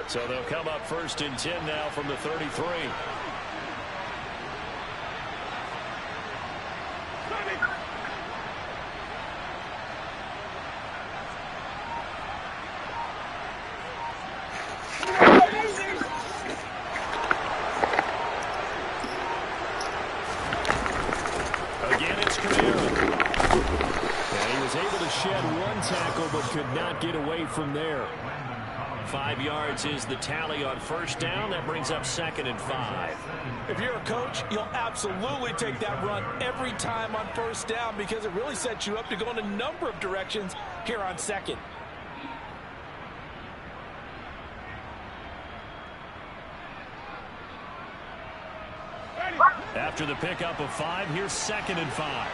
So they'll come up 1st and 10 now from the 33. Again, it's Kamara. And he was able to shed one tackle but could not get away from there. 5 yards is the tally on 1st down. That brings up 2nd and 5. If you're a coach, you'll absolutely take that run every time on 1st down because it really sets you up to go in a number of directions here on 2nd. After the pickup of 5, here's 2nd and 5.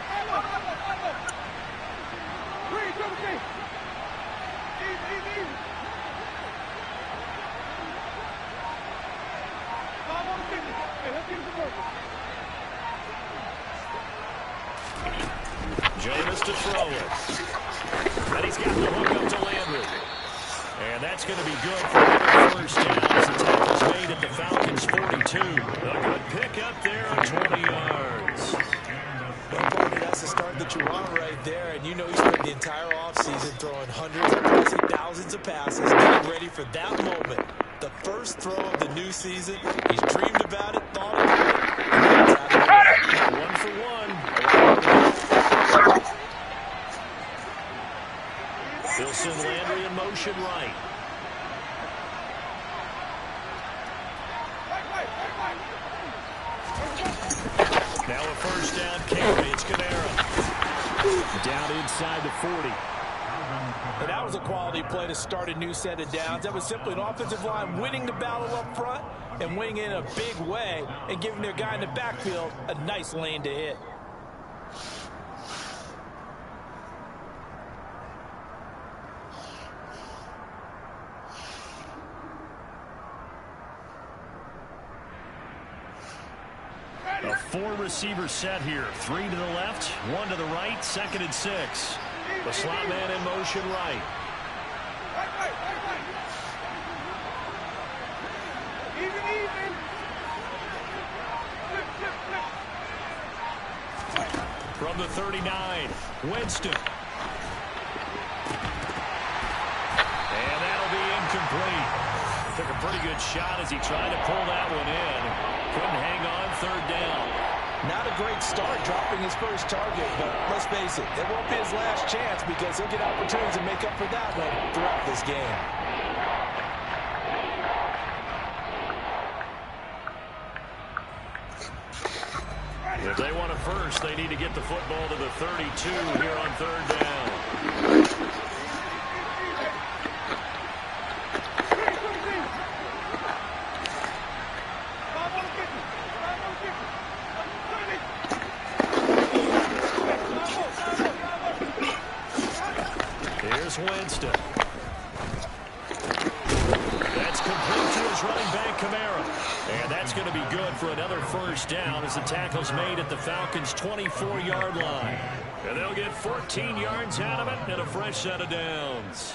Jameis to throw it. And he's got the hook up to Landry. And that's going to be good for another 1st down as the tackle's made at the Falcons' 42. A good pickup there on 20 yards. Well, Barney, that's the start that you want right there. And you know he spent the entire offseason throwing hundreds, passing thousands of passes, getting ready for that moment. The first throw of the new season. He's dreamed about it, thought about it, and it's out of the way. 1 for 1. He'll send Landry in motion right. Now a 1st down carry. It's Kamara. Down inside the 40. And that was a quality play to start a new set of downs. That was simply an offensive line winning the battle up front and winning in a big way and giving their guy in the backfield a nice lane to hit. A 4-receiver set here. 3 to the left, 1 to the right, 2nd and 6. The slot man in motion right. From the 39, Winston. And that'll be incomplete. Took a pretty good shot as he tried to pull that one in. Couldn't hang on 3rd down. Not a great start dropping his first target, but let's face it, it won't be his last chance because he'll get opportunities to make up for that one throughout this game. If they want a first, they need to get the football to the 32 here on 3rd down. Here's Winston. That's complete to his running back, Kamara. And that's going to be good for another 1st down as the tackle's made at the Falcons' 24-yard line. And they'll get 14 yards out of it and a fresh set of downs.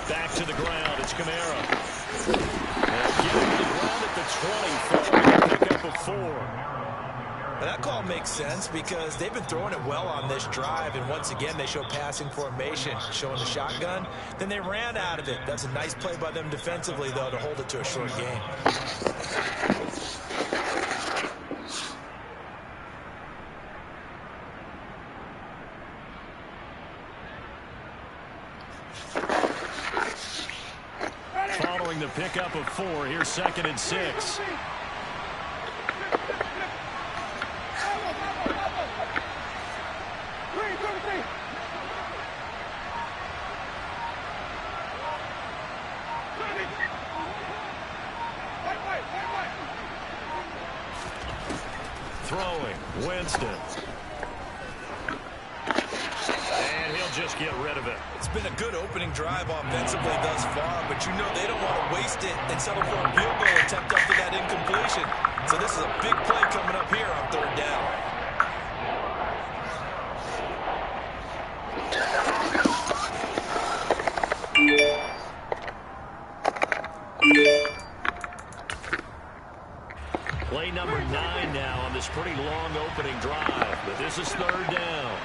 Back to the ground, it's Kamara. And getting to the ground at the 20, following a pickup of 4. And that call makes sense because they've been throwing it well on this drive, and once again they show passing formation, showing the shotgun. Then they ran out of it. That's a nice play by them defensively, though, to hold it to a short game. Following the pickup of 4, here's 2nd and 6. throwing. Winston. And he'll just get rid of it. It's been a good opening drive offensively thus far, but you know they don't want to waste it and settle for a field goal attempt after that incompletion. So this is a big play coming up here on third down. Play number 9 now on this pretty long opening drive, but this is third down.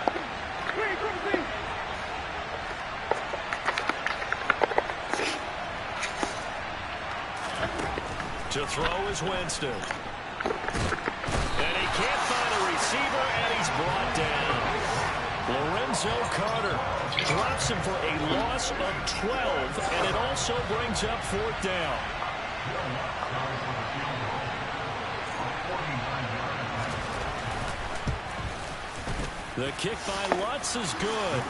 To throw is Winston. And he can't find a receiver, and he's brought down. Lorenzo Carter drops him for a loss of 12, and it also brings up fourth down. The kick by Lutz is good.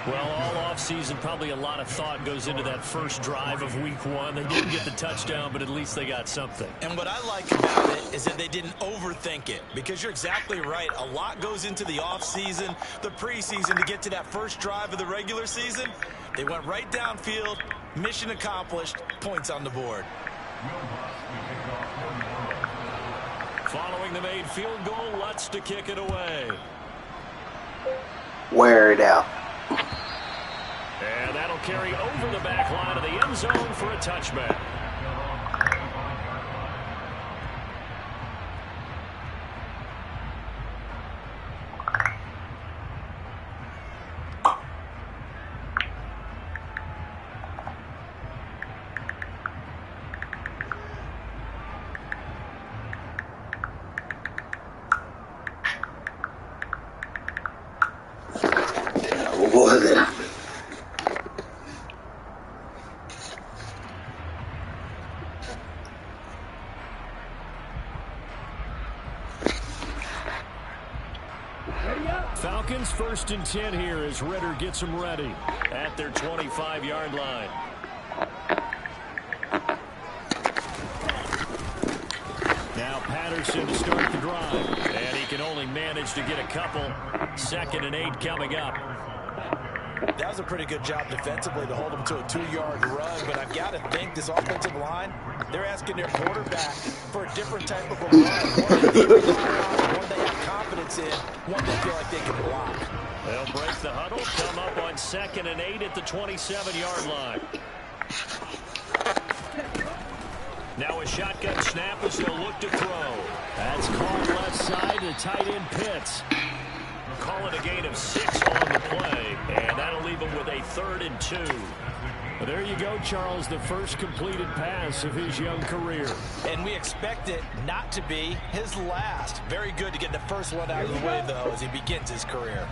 Well, all offseason, probably a lot of thought goes into that first drive of week 1. They didn't get the touchdown, but at least they got something. And what I like about it is that they didn't overthink it, because you're exactly right. A lot goes into the offseason, the preseason, to get to that first drive of the regular season. They went right downfield, mission accomplished, points on the board. Following the made field goal, Lutz to kick it away. Wear it out. And that'll carry over the back line of the end zone for a touchback. Falcons 1st and 10 here as Ridder gets them ready at their 25-yard line. Now Patterson to start the drive, and he can only manage to get a couple. 2nd and 8 coming up. That was a pretty good job defensively to hold them to a 2-yard run, but I've got to think this offensive line, they're asking their quarterback for a different type of a run. One they have confidence in, one they feel like they can block. They'll break the huddle, come up on 2nd and 8 at the 27-yard line. Now a shotgun snap as they'll look to throw. That's caught left side to tight end Pitts. Call it a gain of 6 on the play, and that'll leave him with a 3rd and 2. Well, there you go, Charles, the first completed pass of his young career. And we expect it not to be his last. Very good to get the first one out of the way, though, as he begins his career.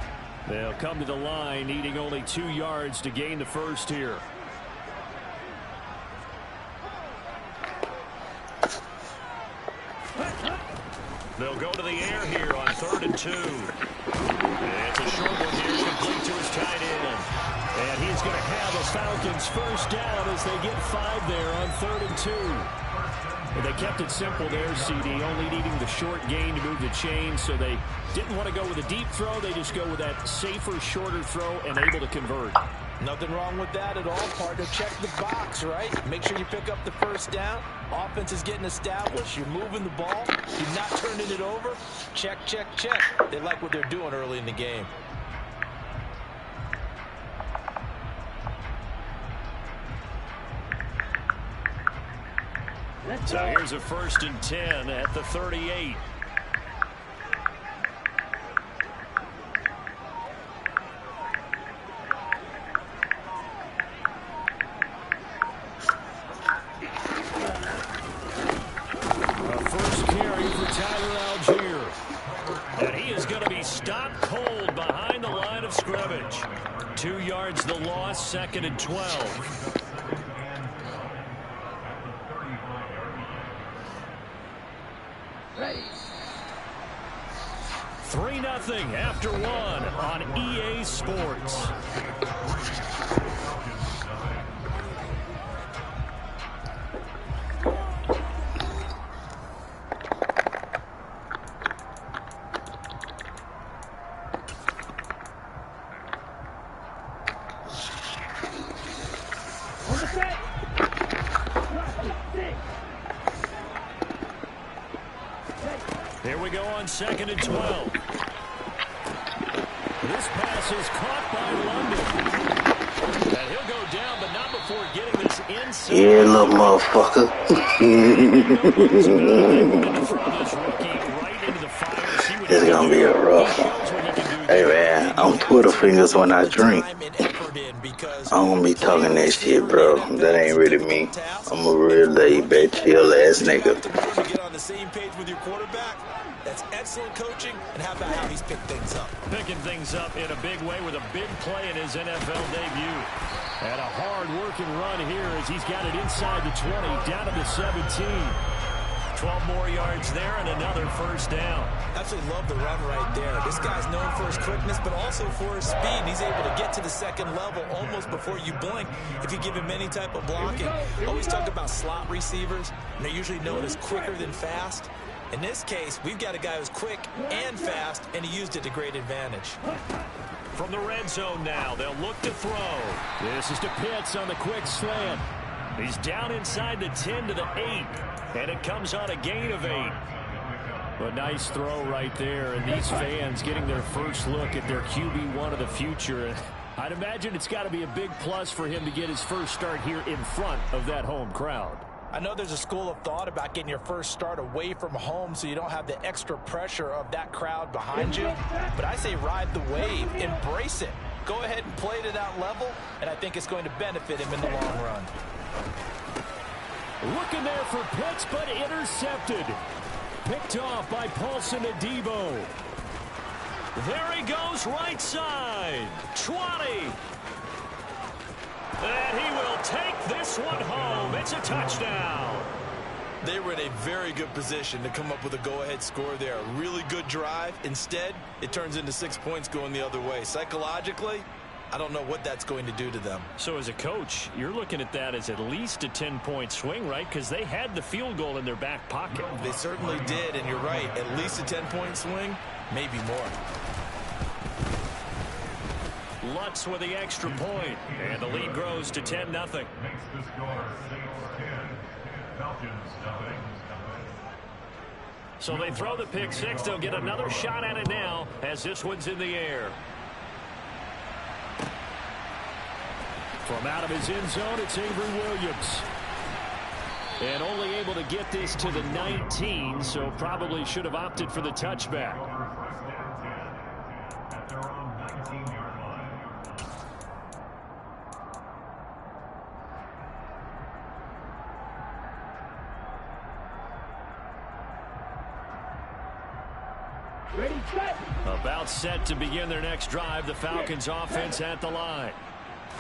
They'll come to the line, needing only 2 yards to gain the first here. They'll go to the air here on 3rd and 2. And it's a short one here, complete to his tight end. And he's going to have a Falcons first down as they get 5 there on 3rd and 2. But they kept it simple there, CD, only needing the short gain to move the chain, so they didn't want to go with a deep throw. They just go with that safer, shorter throw and able to convert. Nothing wrong with that at all, partner. Check the box, right? Make sure you pick up the first down. Offense is getting established. You're moving the ball. You're not turning it over. Check, check, check. They like what they're doing early in the game. So here's a 1st and 10 at the 38. A first carry for Tyler Algier. And he is going to be stopped cold behind the line of scrimmage. 2 yards the loss, 2nd and 12. 3-0 after 1 on EA Sports. Here we go on 2nd and 12. This pass is caught by London. And he'll go down, but not before getting this inside. Yeah, little motherfucker. It's gonna be a rough one. Hey man, I'm Twitter fingers when I drink. I'm gonna be talking that shit, bro. That ain't really me. I'm a real laid back, chill ass nigga. To get on the same page with your quarterback. That's excellent coaching, and how about how he's picked things up? Picking things up in a big way with a big play in his NFL debut. And a hard-working run here as he's got it inside the 20, down to the 17. 12 more yards there and another first down. Absolutely love the run right there. This guy's known for his quickness, but also for his speed. And he's able to get to the second level almost before you blink if you give him any type of blocking. Always talk about slot receivers, and they're usually known as quicker than fast. In this case, we've got a guy who's quick and fast, and he used it to great advantage. From the red zone now, they'll look to throw. This is to Pitts on the quick slant. He's down inside the 10 to the 8, and it comes on a gain of 8. A nice throw right there, and these fans getting their first look at their QB1 of the future. I'd imagine it's got to be a big plus for him to get his first start here in front of that home crowd. I know there's a school of thought about getting your first start away from home so you don't have the extra pressure of that crowd behind you. But I say ride the wave. Embrace it. Go ahead and play to that level, and I think it's going to benefit him in the long run. Looking there for Pitts, but intercepted. Picked off by Paulson Adebo. There he goes, right side. 20. And he will take this one home. It's a touchdown. They were in a very good position to come up with a go-ahead score there. A really good drive. Instead, it turns into 6 points going the other way. Psychologically, I don't know what that's going to do to them. So as a coach, you're looking at that as at least a 10-point swing, right? Because they had the field goal in their back pocket. They certainly did, and you're right. At least a 10-point swing, maybe more. Lutz with the extra point, and the lead grows to 10-0. So they throw the pick six. They'll get another shot at it now as this one's in the air. From out of his end zone, it's Avery Williams. And only able to get this to the 19, so probably should have opted for the touchback. About set to begin their next drive. The Falcons offense at the line.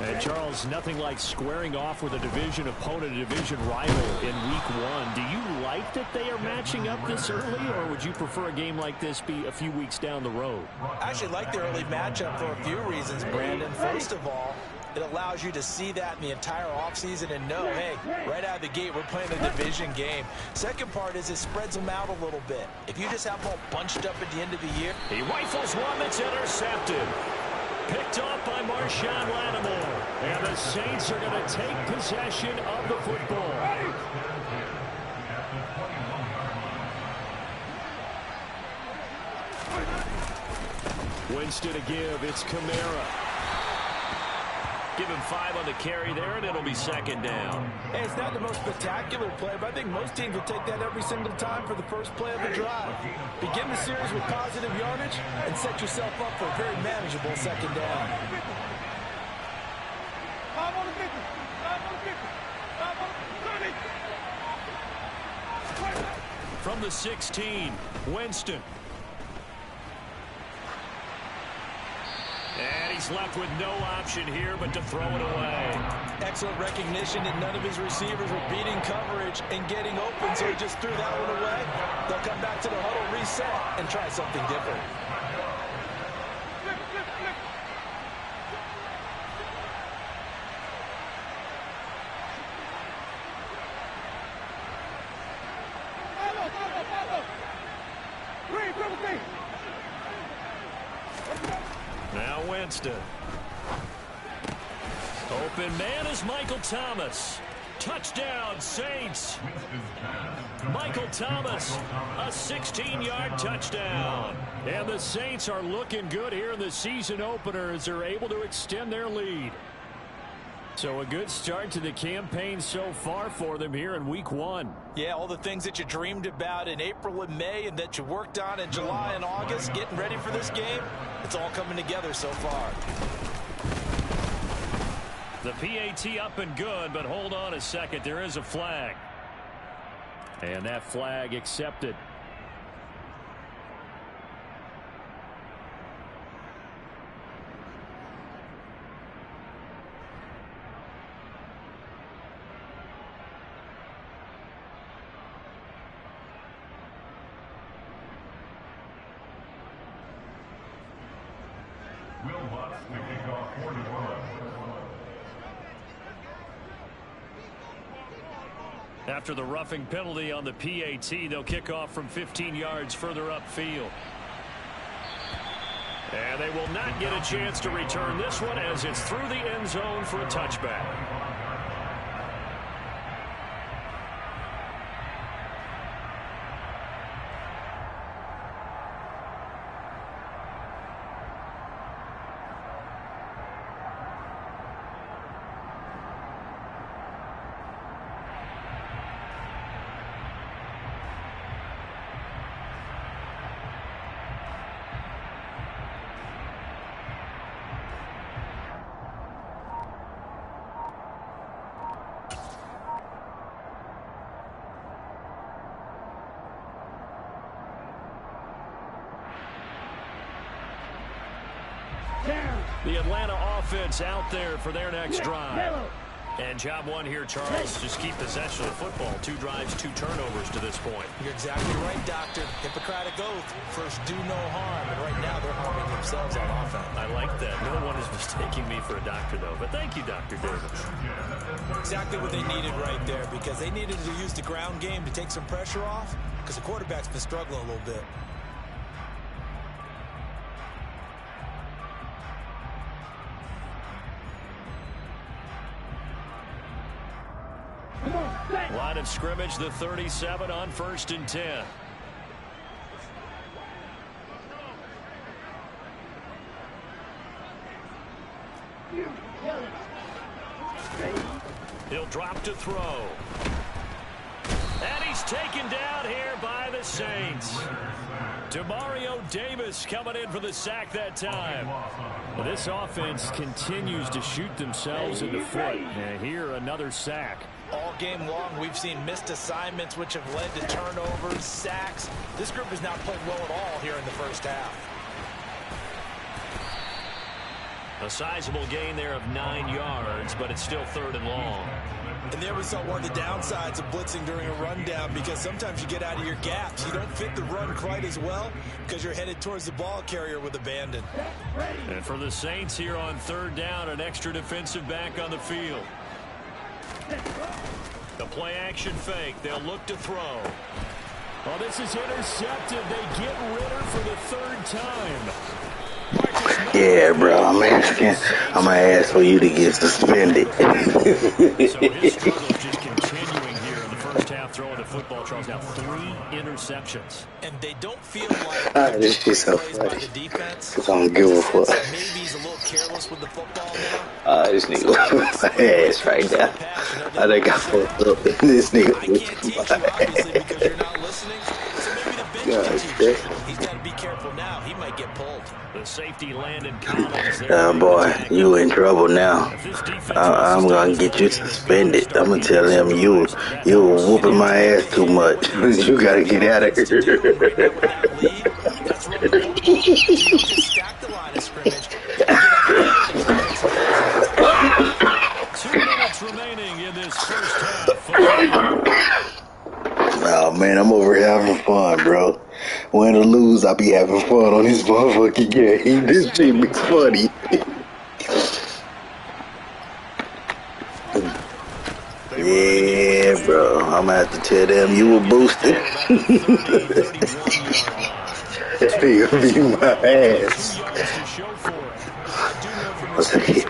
And Charles, nothing like squaring off with a division opponent, a division rival in week one. Do you like that they are matching up this early, or would you prefer a game like this be a few weeks down the road? I actually like the early matchup for a few reasons, Brandon. First of all, it allows you to see that in the entire offseason and know, hey, right out of the gate, we're playing a division game. Second part is it spreads them out a little bit. If you just have them all bunched up at the end of the year. He rifles one that's intercepted. Picked off by Marshawn Lattimore. And the Saints are going to take possession of the football. Winston to give. It's Kamara. Give him 5 on the carry there, and it'll be second down. Hey, it's not the most spectacular play, but I think most teams will take that every single time for the first play of the drive. Begin the series with positive yardage and set yourself up for a very manageable second down. From the 16, Winston. And he's left with no option here but to throw it away. Excellent recognition that none of his receivers were beating coverage and getting open, so he just threw that one away. They'll come back to the huddle, reset, and try something different. Now Winston. open man is Michael Thomas. Touchdown, Saints. Michael Thomas, a 16-yard touchdown. And the Saints are looking good here in the season opener as they're able to extend their lead. So a good start to the campaign so far for them here in week 1. Yeah, all the things that you dreamed about in April and May and that you worked on in July and August, getting ready for this game, it's all coming together so far. The PAT up and good, but hold on a second. There is a flag. And that flag accepted. Will Lutz to kick off for New Orleans. After the roughing penalty on the PAT, they'll kick off from 15 yards further upfield. And they will not get a chance to return this one as it's through the end zone for a touchback. The Atlanta offense out there for their next drive. And job one here, Charles, just keep possession of the football. 2 drives, 2 turnovers to this point. You're exactly right, Doctor. Hippocratic oath. First, do no harm. And right now, they're harming themselves on offense. I like that. No one is mistaking me for a doctor, though. But thank you, Dr. Davis. Exactly what they needed right there, because they needed to use the ground game to take some pressure off, because the quarterback's been struggling a little bit. Line of scrimmage, the 37 on 1st and 10. He'll drop to throw. And he's taken down here by the Saints. Demario Davis coming in for the sack that time. This offense continues to shoot themselves in the foot. And here, another sack. All game long, we've seen missed assignments, which have led to turnovers, sacks. This group has not played well at all here in the first half. A sizable gain there of 9 yards, but it's still 3rd and long. And there we saw one of the downsides of blitzing during a rundown, because sometimes you get out of your gaps. You don't fit the run quite as well because you're headed towards the ball carrier with abandon. And for the Saints here on 3rd down, an extra defensive back on the field. The play action fake. They'll look to throw. Oh, this is intercepted. They get Ritter for the 3rd time. Yeah, bro, I'm gonna ask for you to get suspended. So his struggle is just continuing here in the first half, throwing the football. Charles now 3 interceptions. And they don't feel like This shit's so plays by funny. the defense. Cause I don't give a fuck. Maybe he's a little careless with the football now. This nigga whipped my ass right now. I think I fucked up. This nigga I can't whipped teach my you, obviously, ass. because you're not listening. So maybe the bench God can teach you. damn. He's got to be careful now. He might get pulled. The safety Landon Collins there. Boy, you in trouble now. I'm gonna get you suspended. I'm gonna tell him you were whooping my ass too much. You gotta get out of here. That's really just stack the line of scrimmage. 2 minutes remaining in this first half. Oh man, I'm over here having fun, bro. Win or lose, I be having fun on this motherfucking game. This shit be funny. Yeah, bro. I'm gonna have to tell them you were boosted. They gonna beat my ass. I said, he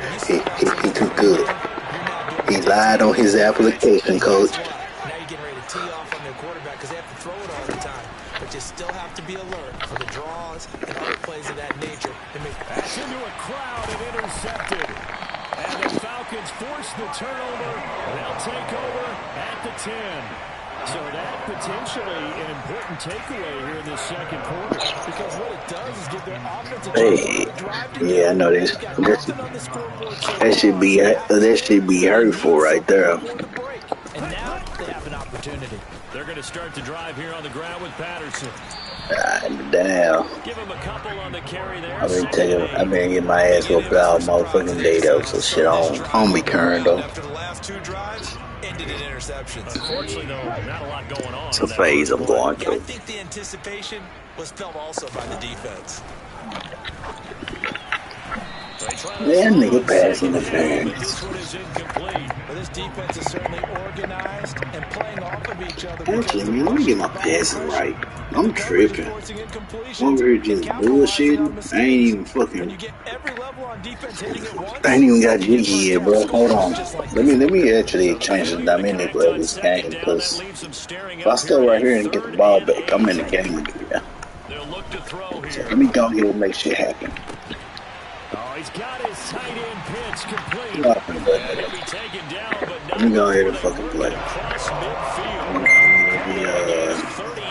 too good. He lied on his application, coach. Now you're getting ready to tee off on their quarterback because they have to throw it all the time. But you still have to be alert for the draws and other plays of that nature. That's into a crowd and intercepted. And the Falcons force the turnover. They'll take over at the 10. So that potentially an important takeaway here in this second quarter. Because what it does is give their offense a Hey, drive to yeah, I know this. That should be hurtful right there. And now they have an opportunity. They're going to start the drive here on the ground with Patterson. God damn. Give him a couple on the carry there. I've been getting my ass whooped all motherfucking day though, so shit, I don't be current though. After the last 2 drives, ended in interceptions. Unfortunately, though, not a lot going on. It's a phase I'm going I through. think the anticipation was felt also by the defense. That nigga pass interference. This one is incomplete. But this defense is certainly organized and playing off of each other. Actually, man, let me get my passing right. I'm tripping. I'm over here just bullshitting. I ain't even fucking. I ain't even got jiggy yet, bro. Hold on. Let me actually change the dynamic of this game, because if I stay right here and get the ball back, I'm in the game again. They'll look to throw So here. let me go here and make shit happen. Oh, he's got his tight end pitch complete. Nothing but And he'll be taken down, but not let me go ahead and before they fucking work play. it across midfield. Yeah, 38.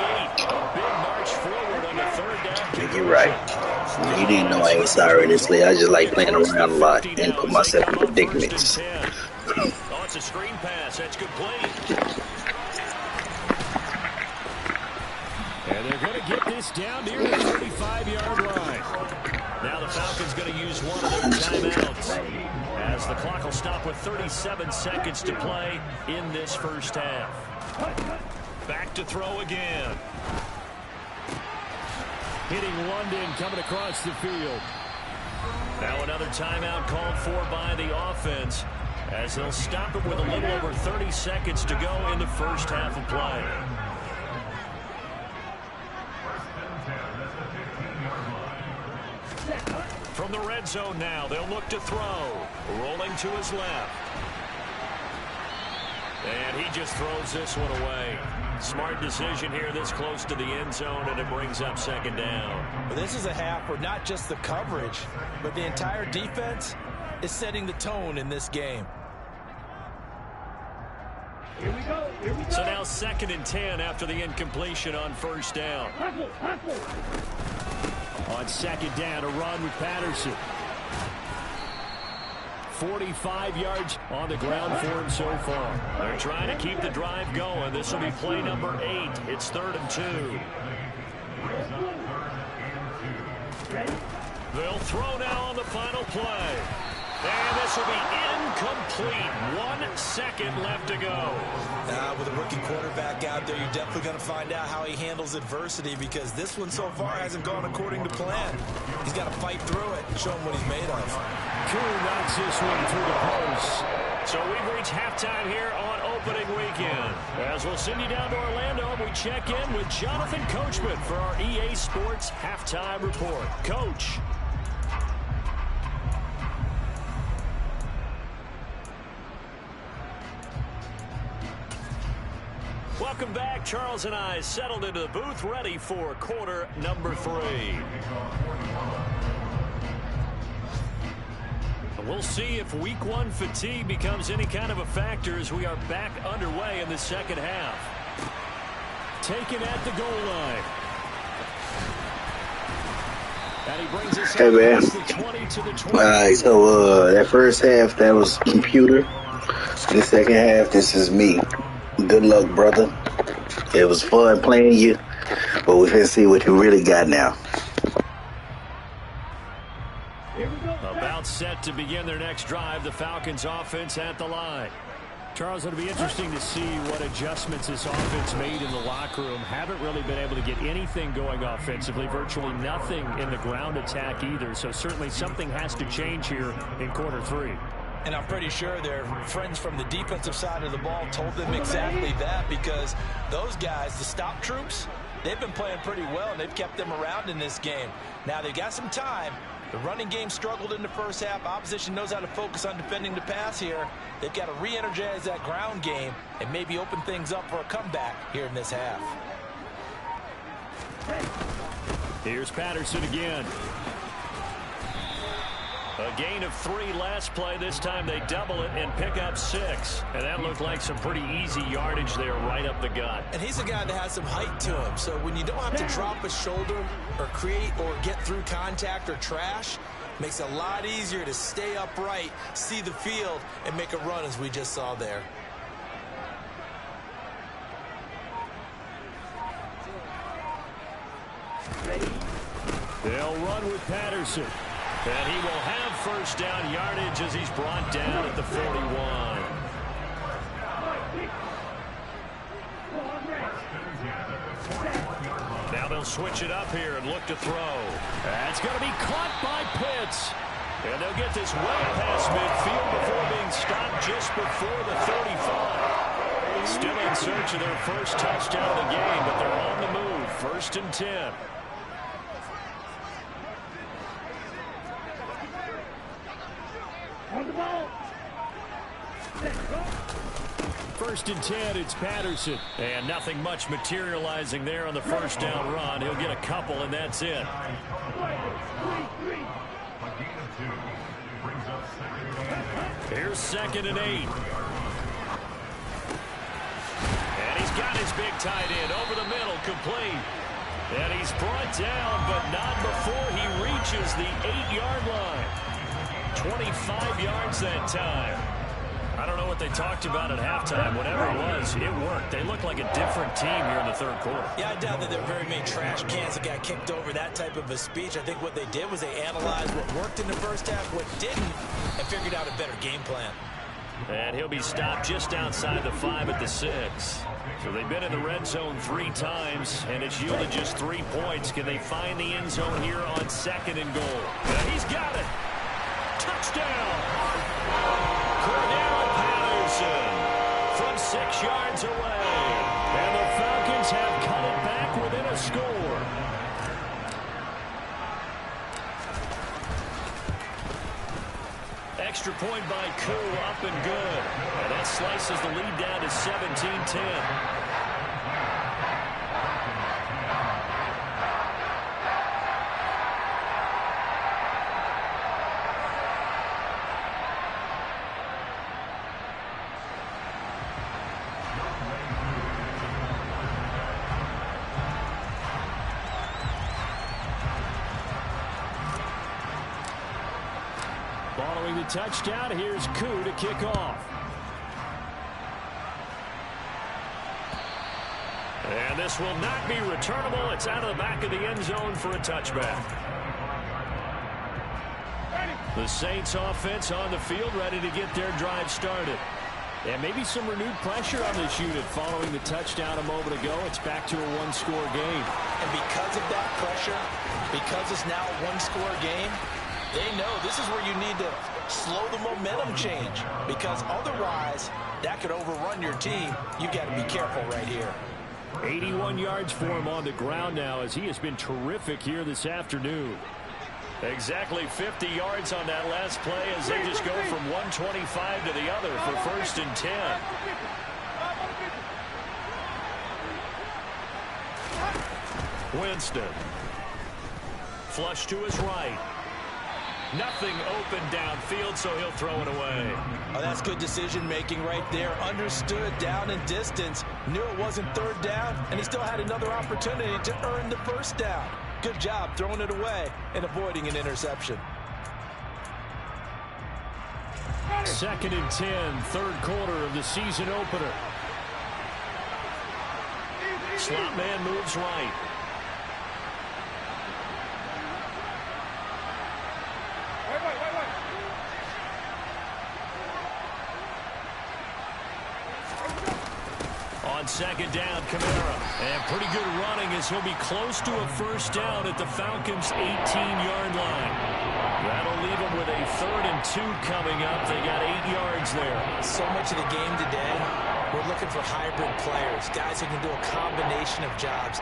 A big march forward on the third down. make it right. You didn't know I ain't sorry this league. I just like playing around a lot and put myself in predicaments. Oh, it's a screen pass. That's complete. And they're going to get this down near the 35-yard line. Now the Falcons going to use one of their timeouts as the clock will stop with 37 seconds to play in this first half. Back to throw again. Hitting London coming across the field. Now another timeout called for by the offense as they'll stop it with a little over 30 seconds to go in the first half of play. From the red zone now, they'll look to throw. Rolling to his left. And he just throws this one away. Smart decision here this close to the end zone, and it brings up second down. But this is a half where not just the coverage, but the entire defense is setting the tone in this game. So now 2nd and 10 after the incompletion on first down. On second down, a run with Patterson. 45 yards on the ground for him so far. They're trying to keep the drive going. This will be play number 8. It's 3rd and 2. They'll throw now on the final play. And this will be incomplete. 1 second left to go. With a rookie quarterback out there, you're definitely going to find out how he handles adversity, because this one so far hasn't gone according to plan. He's got to fight through it and show him what he's made of. Koo knocks this one through the post. So we've reached halftime here on opening weekend. As we'll send you down to Orlando, we check in with Jonathan Coachman for our EA Sports Halftime Report. Coach. Welcome back. Charles and I settled into the booth, ready for quarter number 3. We'll see if week 1 fatigue becomes any kind of a factor as we are back underway in the second half. Taken at the goal line. And he brings us Hey, man. the 20 to the 20. Alright, so that first half, that was computer. The second half, this is me. Good luck, brother. It was fun playing you, but we're going to see what you really got now. About set to begin their next drive, the Falcons offense at the line. Charles, it'll be interesting to see what adjustments this offense made in the locker room. Haven't really been able to get anything going offensively, virtually nothing in the ground attack either. So certainly something has to change here in quarter 3. And I'm pretty sure their friends from the defensive side of the ball told them exactly that, because those guys, the stop troops, they've been playing pretty well, and they've kept them around in this game. Now, they got some time, The running game struggled in the first half. Opposition knows how to focus on defending the pass here. They've got to re-energize that ground game and maybe open things up for a comeback here in this half. Here's Patterson again. A gain of 3 last play. This time they double it and pick up 6. And that looked like some pretty easy yardage there right up the gut. And he's a guy that has some height to him. So when you don't have to drop a shoulder or create or get through contact or trash, makes it a lot easier to stay upright, see the field, and make a run as we just saw there. They'll run with Patterson. And he will have first down yardage as he's brought down at the 41. Now they'll switch it up here and look to throw. That's going to be caught by Pitts. And they'll get this way past midfield before being stopped just before the 35. Still in search of their first touchdown of the game, but they're on the move. 1st and 10. First and 10, it's Patterson. And nothing much materializing there on the first down run. He'll get a couple, and that's it. Here's 2nd and 8. And he's got his big tight end over the middle, complete. And he's brought down, but not before he reaches the 8-yard line. 25 yards that time. I don't know what they talked about at halftime. Whatever it was, it worked. They look like a different team here in the 3rd quarter. Yeah, I doubt that there are very many trash cans that got kicked over, that type of a speech. I think what they did was they analyzed what worked in the first half, what didn't, and figured out a better game plan. And he'll be stopped just outside the 5 at the 6. So they've been in the red zone 3 times, and it's yielded just 3 points. Can they find the end zone here on 2nd and goal? And he's got it. Touchdown. Cordell Patterson from 6 yards away. And the Falcons have cut it back within a score. Extra point by Koo, up and good. And that slices the lead down to 17-10. Following the touchdown, here's Koo to kick off. And this will not be returnable. It's out of the back of the end zone for a touchback. The Saints offense on the field, ready to get their drive started. And maybe some renewed pressure on this unit following the touchdown a moment ago. It's back to a 1-score game. And because of that pressure, because it's now a 1-score game, they know this is where you need to slow the momentum change, because otherwise that could overrun your team. You've got to be careful right here. 81 yards for him on the ground now, as he has been terrific here this afternoon. Exactly 50 yards on that last play as they just go from 125 to the other for 1st and 10. Winston. Flush to his right. Nothing open downfield, so he'll throw it away. Oh, that's good decision-making right there. Understood down and distance. Knew it wasn't 3rd down, and he still had another opportunity to earn the 1st down. Good job throwing it away and avoiding an interception. 2nd and 10, 3rd quarter of the season opener. Slot man moves right. On 2nd down, Kamara. And pretty good running as he'll be close to a 1st down at the Falcons' 18-yard line. That'll leave them with a 3rd and 2 coming up. They got 8 yards there. So much of the game today, we're we're looking for hybrid players, guys who can do a combination of jobs.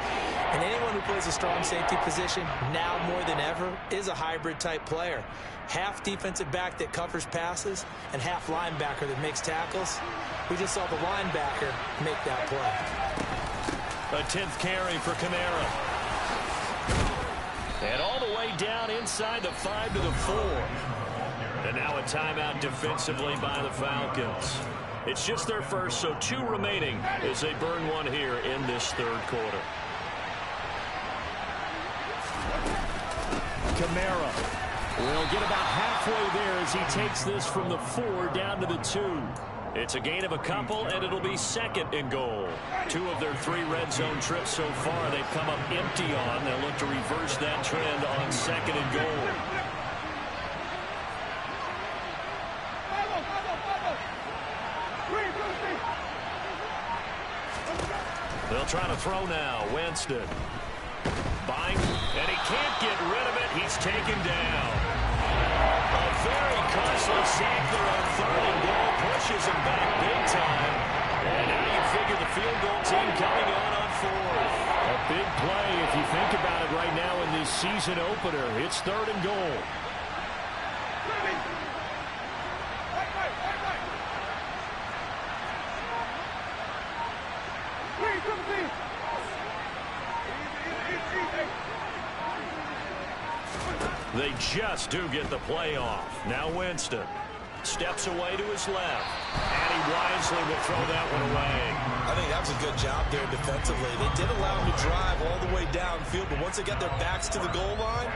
And anyone who plays a strong safety position, now more than ever, is a hybrid-type player. Half defensive back that covers passes and half linebacker that makes tackles. We just saw the linebacker make that play. A 10th carry for Kamara. And all the way down inside the 5 to the 4. And now a timeout defensively by the Falcons. It's just their first, so 2 remaining as they burn one here in this third quarter. Kamara will get about halfway there as he takes this from the 4 down to the 2. It's a gain of a couple, and it'll be 2nd and goal. 2 of their 3 red zone trips so far they've come up empty on. They'll look to reverse that trend on 2nd and goal. They'll try to throw now. Winston. Buying, and he can't get rid of it. He's taken down. A very costly sack there on 3rd and goal. Pushes him back big time. And now you figure the field goal team coming on 4th. A big play if you think about it right now in this season opener. It's 3rd and goal. They just do get the play off. Now Winston steps away to his left. And he wisely will throw that one away. I think that was a good job there defensively. They did allow him to drive all the way downfield, but once they got their backs to the goal line,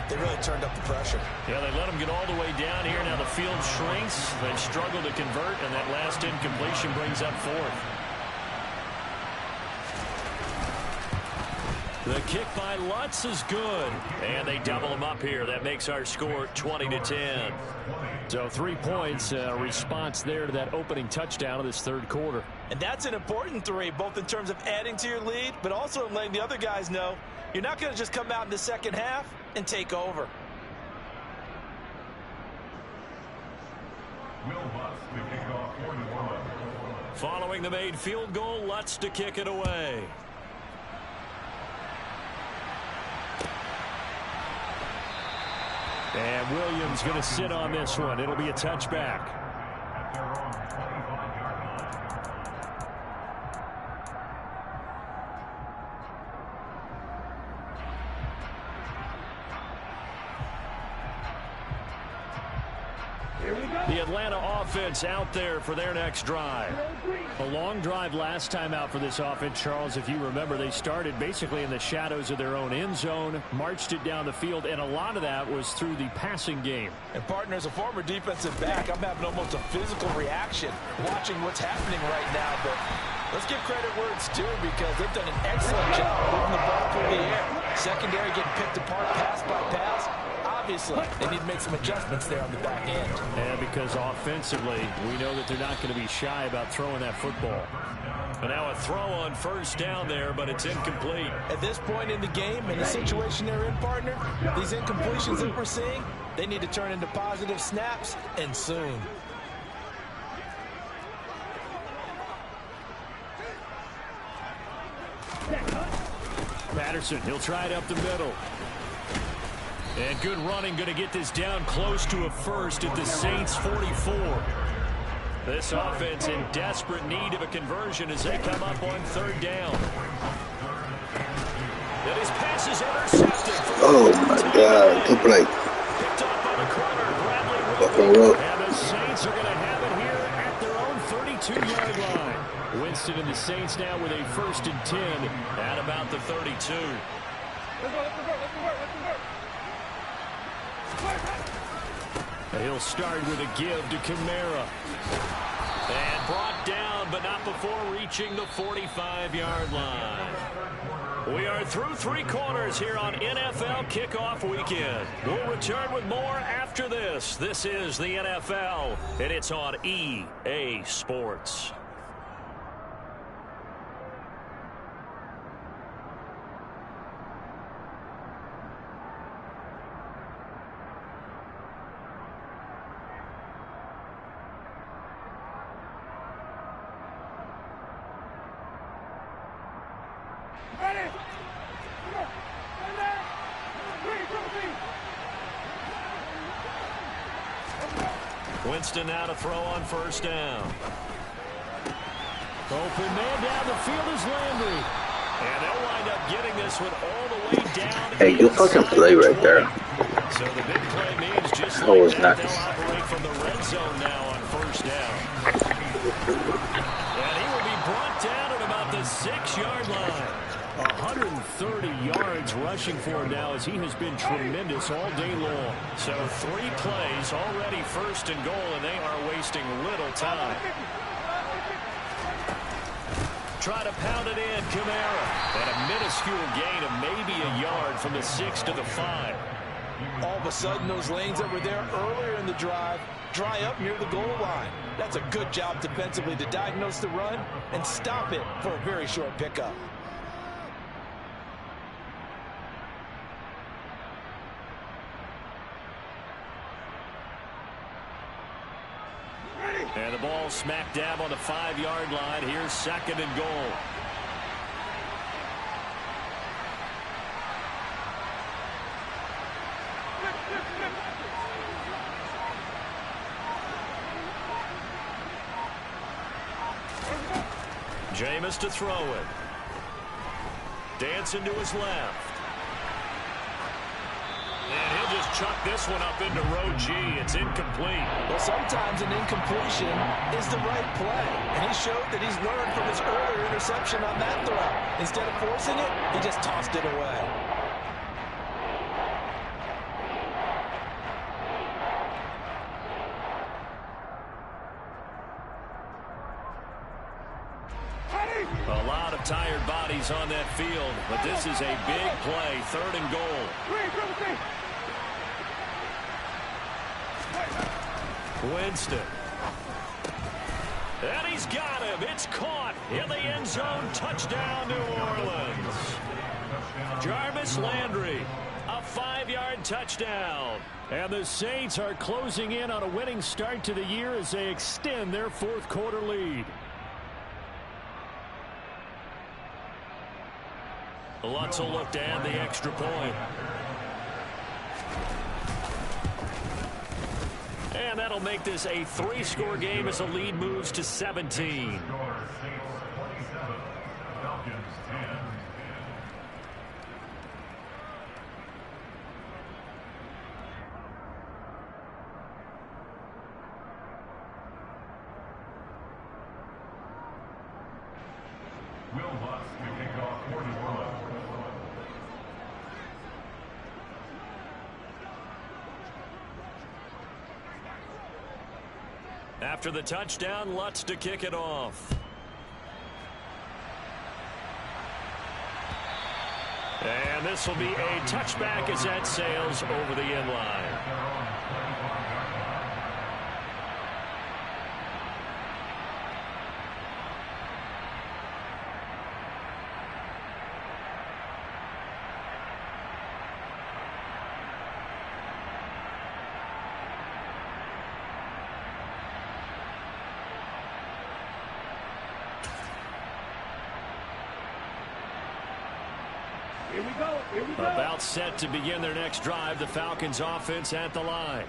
they really turned up the pressure. Yeah, they let him get all the way down here. Now the field shrinks. They've struggled to convert, and that last incompletion brings up 4th. The kick by Lutz is good. And they double him up here. That makes our score 20-10. So 3 points, response there to that opening touchdown of this third quarter. And that's an important 3, both in terms of adding to your lead, but also in letting the other guys know you're not going to just come out in the second half and take over. Will Lutz to kick off for New Orleans. Following the made field goal, Lutz to kick it away. And Williams going to sit on this one. It'll be a touchback. At their own 25-yard line. The Atlanta offense out there for their next drive. A long drive last time out for this offense, Charles. If you remember, they started basically in the shadows of their own end zone, marched it down the field, and a lot of that was through the passing game. And partner, as a former defensive back, I'm having almost a physical reaction watching what's happening right now. But let's give credit where it's due, because they've done an excellent job moving the ball through the air. Secondary getting picked apart pass by pass. Obviously, they need to make some adjustments there on the back end. And because offensively, we know that they're not going to be shy about throwing that football. And now a throw on 1st down there, but it's incomplete. At this point in the game, in the situation they're in, partner, these incompletions that we're seeing, they need to turn into positive snaps, and soon. Patterson, he'll try it up the middle. And good running, going to get this down close to a 1st at the Saints 44. This offense in desperate need of a conversion as they come up on 3rd down. That his pass is intercepted. Oh my God, good play. Picked up by the corner, Bradley Fucking rough. And the Saints are going to have it here at their own 32-yard line. Winston and the Saints now with a 1st and 10 at about the 32. He'll start with a give to Kamara. And brought down, but not before reaching the 45-yard line. We are through 3 quarters here on NFL Kickoff Weekend. We'll return with more after this. This is the NFL, and it's on EA Sports. Winston now to throw on first down. Open man down the field is Landry. And they'll wind up getting this one all the way down. Hey, good fucking play right there. So the big play means just Oh, like it's that, nice. they'll operate from the red zone now on first down. And he will be brought down at about the 6-yard line. 130 yards rushing for him now as he has been tremendous all day long. So 3 plays already first and goal, and they are wasting little time. Try to pound it in, Kamara. And a minuscule gain of maybe a yard from the 6 to the 5. All of a sudden, those lanes that were there earlier in the drive dry up near the goal line. That's a good job defensively to diagnose the run and stop it for a very short pickup. And the ball smack dab on the 5-yard line. Here's second and goal. Jameis to throw it. Dancing to his left. And he'll just chuck this one up into row G. It's incomplete. Well, sometimes an incompletion is the right play. And he showed that he's learned from his earlier interception on that throw. Instead of forcing it, he just tossed it away. A lot of tired bodies on that field, but this is a big play. Third and goal. Winston. And he's got him. It's caught in the end zone. Touchdown, New Orleans. Jarvis Landry, a 5-yard touchdown. And the Saints are closing in on a winning start to the year as they extend their 4th quarter lead. Lutz will look to add the extra point. And that'll make this a 3-score game as the lead moves to 17. Will Lutz to kick off for New Orleans. After the touchdown, Lutz to kick it off. And this will be a touchback as that sails over the end line. About set to begin their next drive, the Falcons offense at the line.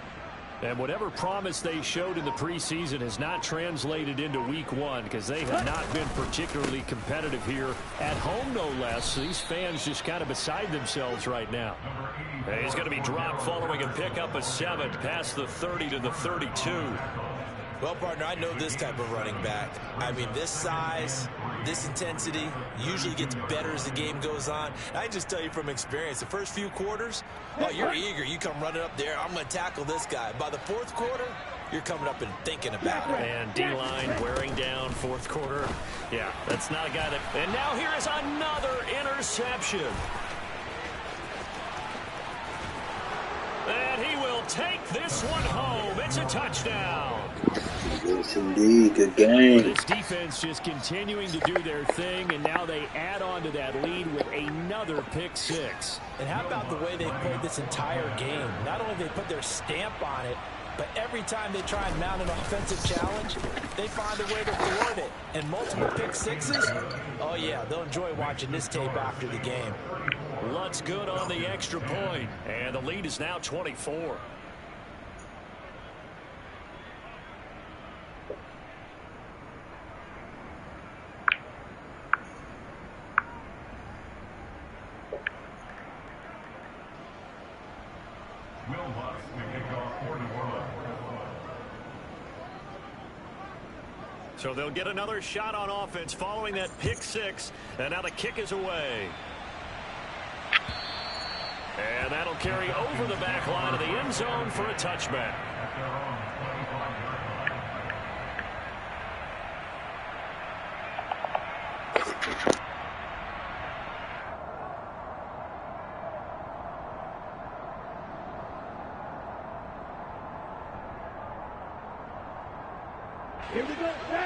And whatever promise they showed in the preseason has not translated into week 1 because they have not been particularly competitive here at home, no less. So these fans just kind of beside themselves right now. And he's going to be dropped following a pickup of 7 past the 30 to the 32. Well, partner, I know this type of running back. I mean, this size, this intensity usually gets better as the game goes on. I just tell you from experience, the first few quarters, oh, you're eager. You come running up there, I'm going to tackle this guy. By the 4th quarter, you're coming up and thinking about it. And D-line wearing down 4th quarter. Yeah, that's not a guy that... And now here is another interception. And he will take this one home. It's a touchdown. Yes, indeed. Good game. This defense just continuing to do their thing, and now they add on to that lead with another pick 6. And how about the way they played this entire game? Not only they put their stamp on it, but every time they try and mount an offensive challenge, they find a way to thwart it. And multiple pick 6s, oh yeah, they'll enjoy watching this tape after the game. Lutz good on the extra point, and the lead is now 24. So they'll get another shot on offense following that pick six. And now the kick is away. And that'll carry over the back line of the end zone for a touchback.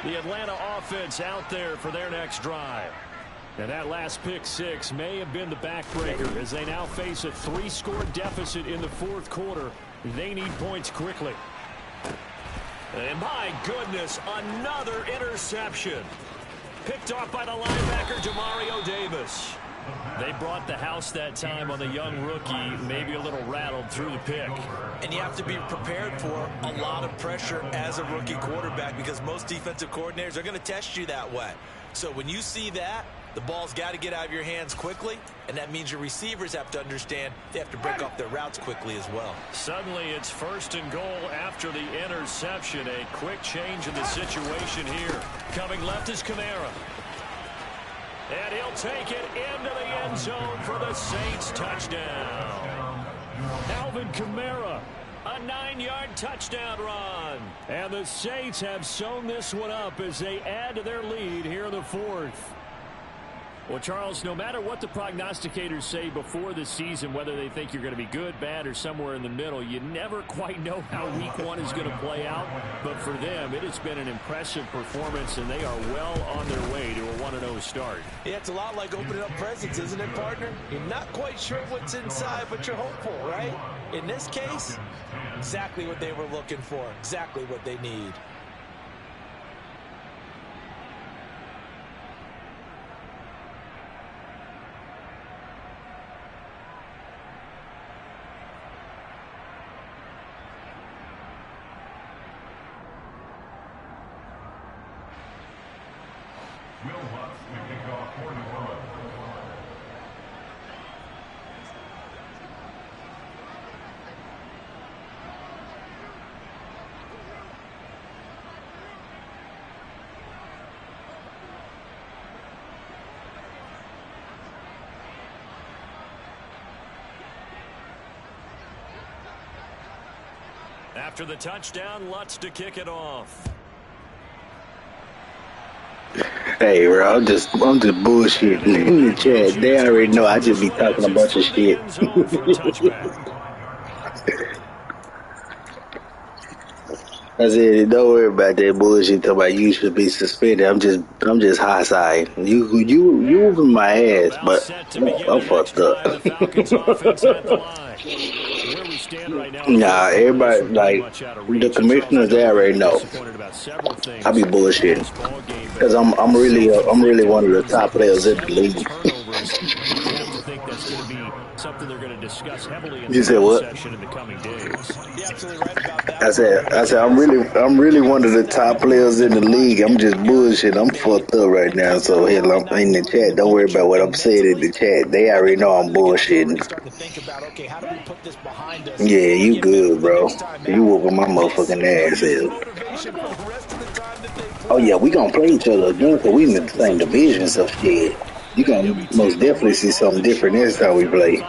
The Atlanta offense out there for their next drive. And that last pick six may have been the backbreaker as they now face a 3-score deficit in the fourth quarter. They need points quickly. And my goodness, another interception. Picked off by the linebacker, Demario Davis. They brought the house that time on the young rookie, maybe a little rattled through the pick. And you have to be prepared for a lot of pressure as a rookie quarterback because most defensive coordinators are going to test you that way. So when you see that, the ball's got to get out of your hands quickly, and that means your receivers have to understand they have to break off their routes quickly as well. Suddenly it's 1st and goal after the interception. A quick change in the situation here. Coming left is Kamara. And he'll take it into the end zone for the Saints touchdown. Alvin Kamara, a 9-yard touchdown run. And the Saints have sewn this one up as they add to their lead here in the fourth. Well, Charles, no matter what the prognosticators say before the season, whether they think you're going to be good, bad, or somewhere in the middle, you never quite know how week one is going to play out. But for them, it has been an impressive performance, and they are well on their way to a 1-0 start. Yeah, it's a lot like opening up presents, isn't it, partner? You're not quite sure what's inside, but you're hopeful, right? In this case, exactly what they were looking for, exactly what they need. Will Lutz to kick off for New Orleans. After the touchdown, Lutz to kick it off. Hey, bro, I'm just bullshitting in the chat. They already know I just be talking a bunch of shit. I said, don't worry about that bullshit. Talking about you should be suspended. I'm just high side. You whooping my ass, but I'm fucked up. Nah, everybody, like, the commissioners, they already know. I be bullshitting. Because I'm really one of the top players in the league. Something they're going to discuss heavily in you said what? In the coming days. You're absolutely right about that. I said I'm really one of the top players in the league. I'm just bullshit. I'm fucked up right now. So hell, I'm in the chat. Don't worry about what I'm saying in the chat. They already know I'm bullshitting. Yeah, you good, bro. You whooping my motherfucking ass up. Oh yeah, we gonna play each other again because we in the same division. So shit. You gonna most definitely see something different next time we play.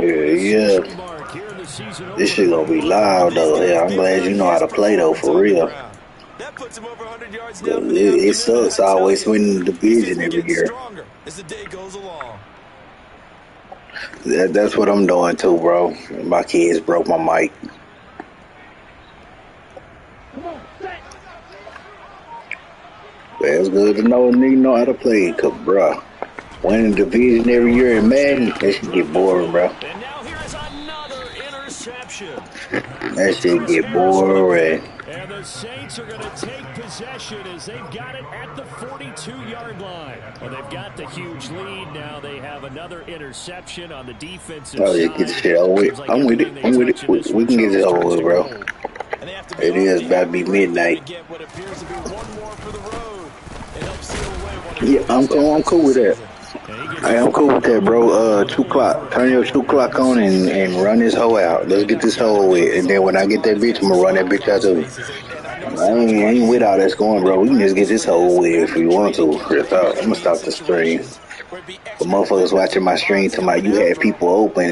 yeah. This shit gonna be loud though. Yeah, I'm glad you know how to play though, for real. It sucks always winning the division every year. That's what I'm doing too, bro. My kids broke my mic. But it's good to know a nigga know how to play, cause bruh, winning the division every year in Madden, that shit get boring, bro. And now here is another interception. That shit get boring. And the Saints are going to take possession as they've got it at the 42-yard line. Well, they've got the huge lead. Now they have another interception on the defensive side. Oh, yeah, get the shit over with. I'm with it. We can get this over with, bro. It is about to be midnight. Yeah, I'm cool with that. Hey, I'm cool with that, bro. 2 o'clock. Turn your 2 o'clock on and run this hoe out. Let's get this hoe with. And then when I get that bitch, I'm gonna run that bitch out too. I ain't with all that's going, bro. We can just get this hoe with if we want to. Real talk. I'm gonna stop the stream. But motherfuckers watching my stream talking about you had people open.